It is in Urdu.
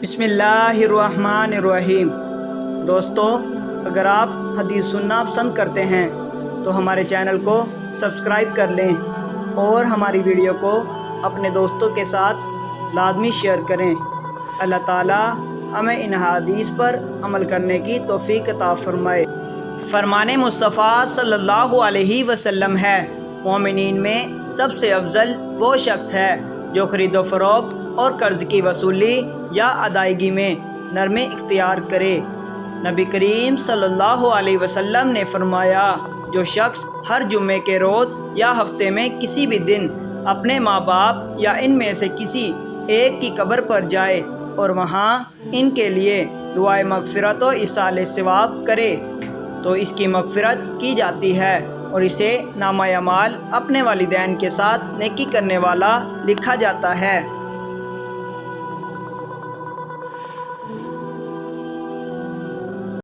بسم اللہ الرحمن الرحیم۔ دوستو، اگر آپ حدیث سننا پسند کرتے ہیں تو ہمارے چینل کو سبسکرائب کر لیں اور ہماری ویڈیو کو اپنے دوستوں کے ساتھ لازمی شیئر کریں۔ اللہ تعالیٰ ہمیں ان حدیث پر عمل کرنے کی توفیق عطا فرمائے۔ فرمان مصطفیٰ صلی اللہ علیہ وسلم ہے، مومنین میں سب سے افضل وہ شخص ہے جو خرید و فروخت اور قرض کی وصولی یا ادائیگی میں نرمی اختیار کرے۔ نبی کریم صلی اللہ علیہ وسلم نے فرمایا، جو شخص ہر جمعے کے روز یا ہفتے میں کسی بھی دن اپنے ماں باپ یا ان میں سے کسی ایک کی قبر پر جائے اور وہاں ان کے لیے دعائے مغفرت و ایصال ثواب کرے تو اس کی مغفرت کی جاتی ہے اور اسے نامہ اعمال اپنے والدین کے ساتھ نیکی کرنے والا لکھا جاتا ہے۔